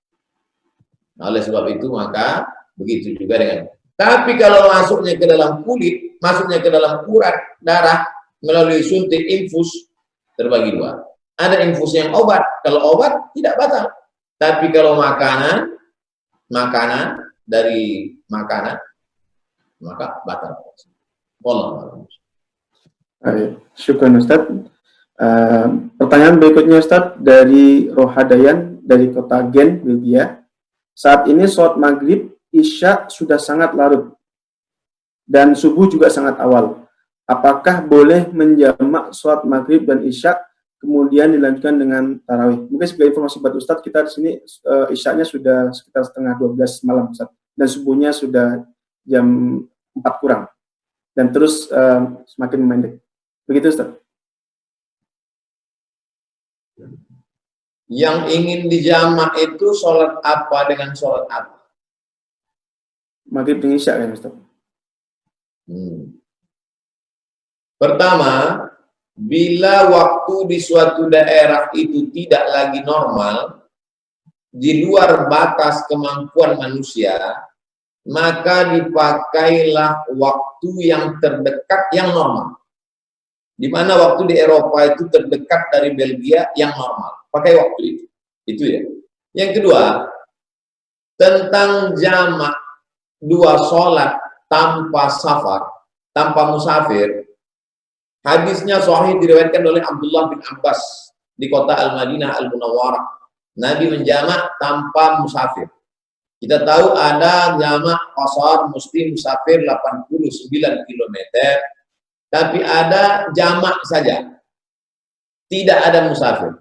Nah, oleh sebab itu maka begitu juga dengan. Tapi kalau masuknya ke dalam kulit, masuknya ke dalam urat darah melalui suntik infus, terbagi dua. Ada infus yang obat, kalau obat tidak batal. Tapi kalau makanan dari makanan, maka batal puasa. Wallahu a'lam. Syukran Ustaz. Pertanyaan berikutnya Ustaz dari Rohadayan dari kota Gen, Belgia. Saat ini sholat maghrib, isya sudah sangat larut dan subuh juga sangat awal. Apakah boleh menjamak sholat maghrib dan isya kemudian dilanjutkan dengan tarawih? Mungkin sebagai informasi buat Ustadz, kita di sini isyanya sudah sekitar setengah 12 malam Ustadz, dan subuhnya sudah jam 4 kurang dan terus semakin memendek. Begitu Ustadz. Yang ingin dijamak itu sholat apa dengan sholat apa? Maghrib dan isya kan Ustadz. Pertama, bila waktu di suatu daerah itu tidak lagi normal, di luar batas kemampuan manusia, maka dipakailah waktu yang terdekat yang normal. Di mana waktu di Eropa itu terdekat dari Belgia yang normal. Pakai waktu itu. Itu ya. Yang kedua, tentang jamak dua sholat tanpa safar, tanpa musafir, hadisnya sahih diriwayatkan oleh Abdullah bin Abbas di kota Al-Madinah Al-Munawwarah. Nabi menjamak tanpa musafir. Kita tahu ada jamak qasar mesti musafir 89 km, tapi ada jamak saja. Tidak ada musafir.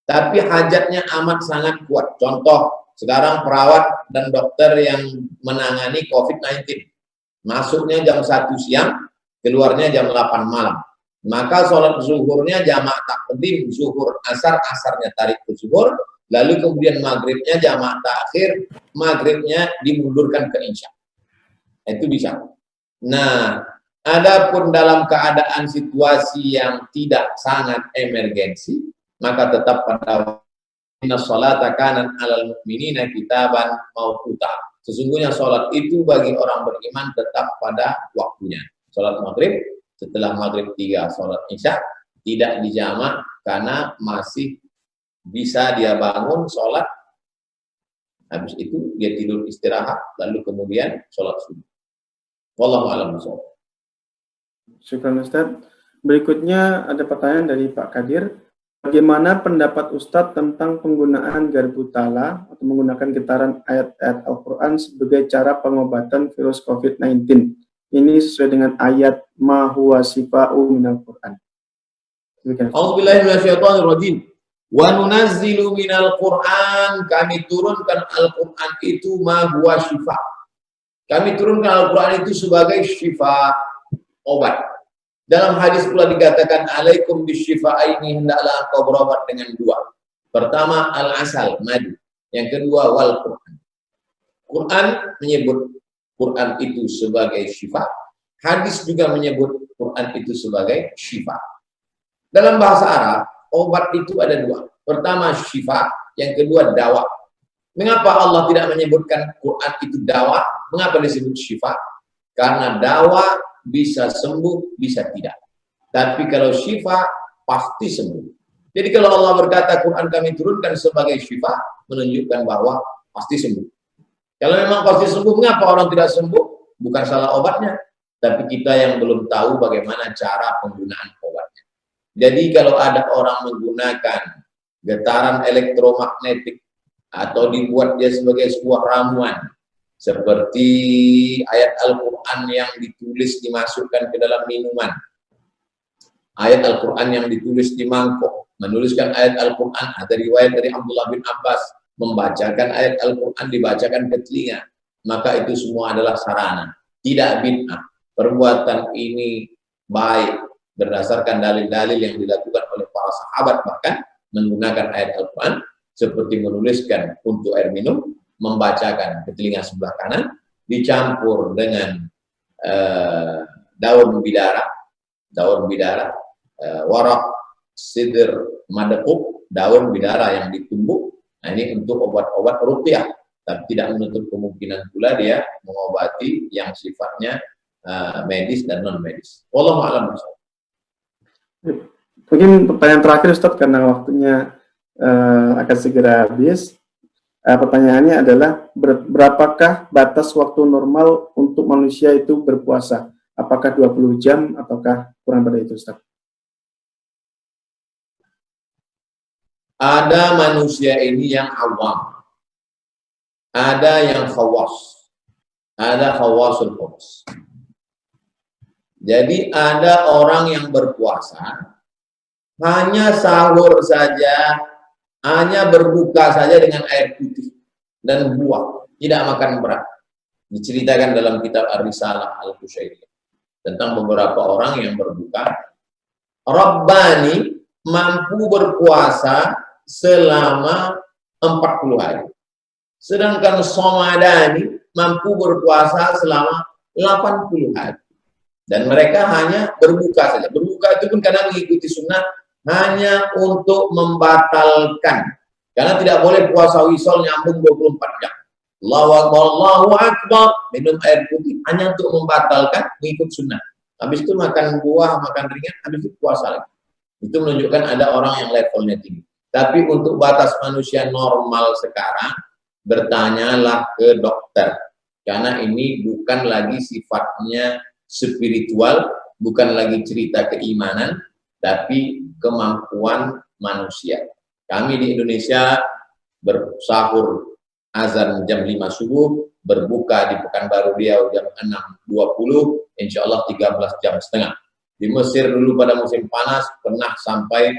Tapi hajatnya amat sangat kuat. Contoh, sekarang perawat dan dokter yang menangani COVID-19. Masuknya jam 1 siang, keluarnya jam 8 malam. Maka sholat zuhurnya jamak takdim, zuhur asar, asarnya tarik ke zuhur, lalu kemudian maghribnya jamak takhir, maghribnya dimundurkan ke isya. Itu bisa. Nah, adapun dalam keadaan situasi yang tidak sangat emergensi, maka tetap pada inna sholata kanan alal mu'minina kitaban mauquta. Sesungguhnya sholat itu bagi orang beriman tetap pada waktunya. Sholat maghrib, setelah maghrib 3 sholat isya, tidak dijamak karena masih bisa dia bangun sholat, habis itu dia tidur istirahat, lalu kemudian sholat subuh. Wallahu a'lam bishawab. Syukran Ustaz. Berikutnya ada pertanyaan dari Pak Kadir. Bagaimana pendapat Ustadz tentang penggunaan garbu tala atau menggunakan getaran ayat-ayat Al-Quran sebagai cara pengobatan virus COVID-19? Ini sesuai dengan ayat ma huwa shifa'u minal Quran. A'udzubillahi minasyaitonirrajim. Wa nunazzilu minal Quran, kami turunkan Al-Quran itu ma huwa shifa'. Kami turunkan Al-Quran itu sebagai syifa, obat. Dalam hadis pula dikatakan, alaikum bisyifa'aini, hendaklah engkau berobat dengan dua. Pertama, al-asal, madu. Yang kedua, wal Quran. Quran menyebut Quran itu sebagai syifa. Hadis juga menyebut Quran itu sebagai syifa. Dalam bahasa Arab, obat itu ada dua. Pertama, syifa. Yang kedua, dawa. Mengapa Allah tidak menyebutkan Quran itu dawa? Mengapa disebut syifa? Karena dawa bisa sembuh, bisa tidak. Tapi kalau syifa, pasti sembuh. Jadi kalau Allah berkata Quran kami turunkan sebagai syifa, menunjukkan bahwa pasti sembuh. Kalau memang pasti sembuh, mengapa orang tidak sembuh? Bukan salah obatnya, tapi kita yang belum tahu bagaimana cara penggunaan obatnya. Jadi kalau ada orang menggunakan getaran elektromagnetik atau dibuat dia sebagai sebuah ramuan, seperti ayat Al-Quran yang ditulis dimasukkan ke dalam minuman, ayat Al-Quran yang ditulis di mangkok, menuliskan ayat Al-Quran, ada riwayat dari Abdullah bin Abbas, membacakan ayat Al-Quran dibacakan ke telinga, maka itu semua adalah sarana, tidak bid'ah. Perbuatan ini baik berdasarkan dalil-dalil yang dilakukan oleh para sahabat, bahkan menggunakan ayat Al-Quran seperti menuliskan untuk air minum, membacakan ke telinga sebelah kanan, dicampur dengan daun bidara, warak sidr madekuk, daun bidara yang ditumbuk. Nah, ini untuk obat-obat ruqyah, tapi tidak menutup kemungkinan pula dia mengobati yang sifatnya medis dan non medis. Wallahu a'lam bishawab. Mungkin pertanyaan terakhir Ustadz, karena waktunya akan segera habis. Pertanyaannya adalah, berapakah batas waktu normal untuk manusia itu berpuasa? Apakah 20 jam ataukah kurang pada itu, Ustaz? Ada manusia ini yang awam, ada yang khawas, ada khawasul khawas. Jadi ada orang yang berpuasa hanya sahur saja, hanya berbuka saja dengan air putih dan buah, tidak makan berat. Diceritakan dalam kitab Ar-Risalah Al-Qushairiyah tentang beberapa orang yang berbuka. Rabbani mampu berpuasa selama 40 hari. Sedangkan Somadani mampu berpuasa selama 80 hari. Dan mereka hanya berbuka saja. Berbuka itu pun kadang mengikuti sunnah, hanya untuk membatalkan. Karena tidak boleh puasa wisol nyambung 24 jam. Allahu Akbar, minum air putih. Hanya untuk membatalkan, mengikut sunnah. Habis itu makan buah, makan ringan, habis itu puasa lagi. Itu menunjukkan ada orang yang levelnya tinggi. Tapi untuk batas manusia normal sekarang, bertanyalah ke dokter. Karena ini bukan lagi sifatnya spiritual, bukan lagi cerita keimanan, tapi kemampuan manusia. Kami di Indonesia bersahur azan jam 5 subuh, berbuka di Pekanbaru Riau jam 6.20, insya Allah 13 jam setengah. Di Mesir dulu pada musim panas pernah sampai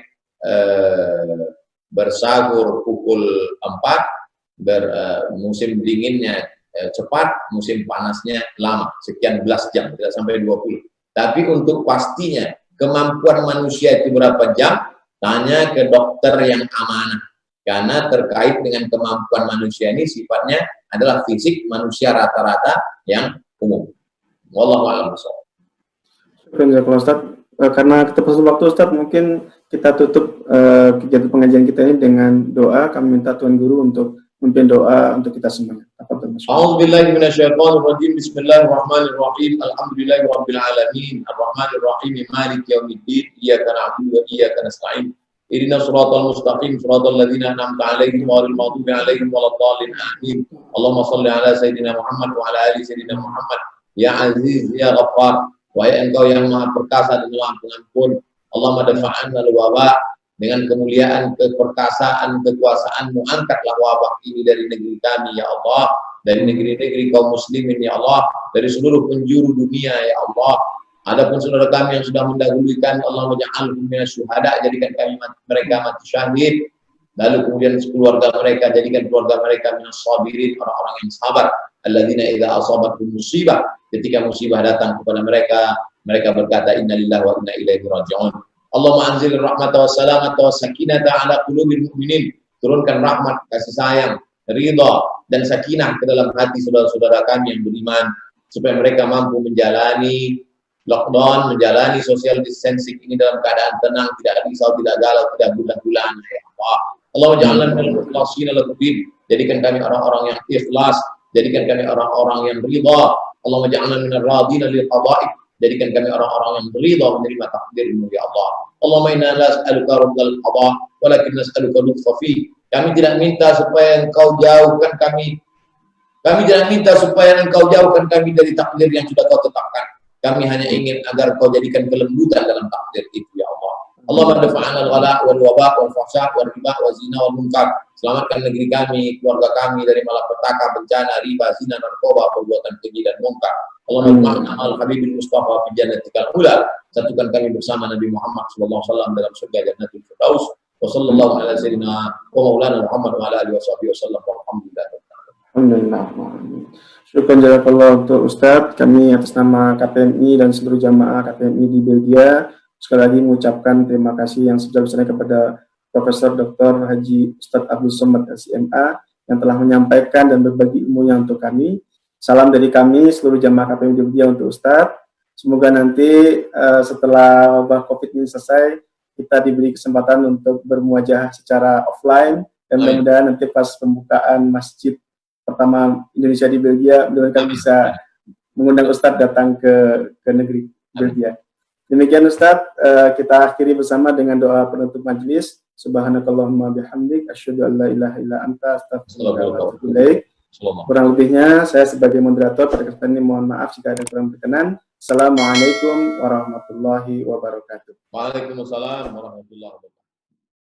bersahur pukul 4, musim dinginnya cepat, musim panasnya lama, sekian belas jam, tidak sampai 20. Tapi untuk pastinya kemampuan manusia itu berapa jam, tanya ke dokter yang amanah. Karena terkait dengan kemampuan manusia ini sifatnya adalah fisik manusia rata-rata yang umum. Wallahu a'lam bishawab. Ustaz, karena keterbatasan waktu Ustaz, mungkin kita tutup kegiatan pengajian kita ini dengan doa. Kami minta Tuhan Guru untuk memimpin doa untuk kita semuanya. A'udzubillahi minasyaitonirrajim. Bismillahirrahmanirrahim. Alhamdulillahirabbil alamin. Arrahmanirrahim. Maliki yaumiddin. Iyyaka na'budu wa iyyaka nasta'in. Ihdinas siratal mustaqim, siratal ladzina an'amta 'alaihim ghairil maghdubi 'alaihim waladdallin. Amin. Allahumma shalli 'ala sayyidina Muhammad wa 'ala ali sayyidina Muhammad. Ya Aziz, ya Ghaffar, wahai Engkau yang Maha Perkasa dan Maha Pengampun. Allahumma dafa'anna al-waba, dengan kemuliaan, keperkasaan, kekuasaanmu, angkatlah wabah ini dari negeri kami, ya Allah, dari negeri-negeri kaum muslimin, ya Allah, dari seluruh penjuru dunia, ya Allah. Adapun saudara kami yang sudah mendahului kami, Allah menja'alhum minas syuhada, jadikan kami mereka mati syahid. Lalu kemudian keluarga mereka, jadikan keluarga mereka minas sabirin, orang-orang yang sabar. alladzina idza asabatuhum musibah, ketika musibah datang kepada mereka, mereka berkata inna lillahi wa inna ilaihi raji'un. Allahumma anzil rahmata wa salamata wa sakinata ala qulubil mu'minin. Turunkan rahmat, kasih sayang, ridha dan sakinah ke dalam hati saudara-saudara kami yang beriman, supaya mereka mampu menjalani lockdown, menjalani social distancing ini dalam keadaan tenang, tidak risau, tidak galau, tidak bulan-bulan. Ya Allah, Allahumma ja'alna minal mukhlasin al-qudin. Jadikan kami orang-orang yang ikhlas, jadikan kami orang-orang yang ridha. Allahumma ja'alna minal radina lil qada'i. Jadikan kami orang-orang yang beridha menerima takdir-Mu ya Allah. Allahumma inna nas'aluka rabbal qada walakin nas'aluka lutfa fi. Kami tidak minta supaya Engkau jauhkan kami. Kami tidak minta supaya Engkau jauhkan kami dari takdir yang sudah Kau tetapkan. Kami hanya ingin agar Kau jadikan kelembutan dalam takdir itu ya Allah. Allahumma dafa'ana al-ghala wal waba wal fahsya wal riba wal zina wal munkar. Selamatkan negeri kami, keluarga kami dari malapetaka, bencana, riba, zina, narkoba, perbuatan keji dan munkar. Allahumma ma'al habibul mustafa fi jannatikal ula. Satukan kami bersama Nabi Muhammad sallallahu alaihi wasallam dalam surga Jannatul Firdaus. Wa sallallahu ala sayyidina wa maulana Muhammad wa ala alihi wasallam. Alhamdulillah. Alhamdulillah. Syukur jazakallah untuk Ustadz. Kami atas nama KPMI dan seluruh jamaah KPMI di Belgia sekali lagi mengucapkan terima kasih yang sebesar-besarnya kepada Profesor Dr. Haji Ustadz Abdul Somad SMA yang telah menyampaikan dan berbagi ilmunya untuk kami. Salam dari kami seluruh jamaah KPMI di Belgia untuk Ustadz. Semoga nanti setelah wabah COVID ini selesai, kita diberi kesempatan untuk bermuajah secara offline dan mudah-mudahan nanti pas pembukaan masjid pertama Indonesia di Belgia, mudah-mudahan bisa mengundang Ustadz datang ke negeri Belgia. Demikian Ustadz, kita akhiri bersama dengan doa penutup majelis. Subhanakallahumma bihamdik, asyhadu an la ilaha illa anta, astaghfiruka wa atubu ilaik. Kurang lebihnya saya sebagai moderator pada kesempatan ini mohon maaf jika ada kurang berkenan. Assalamualaikum warahmatullahi wabarakatuh. Waalaikumsalam warahmatullahi wabarakatuh.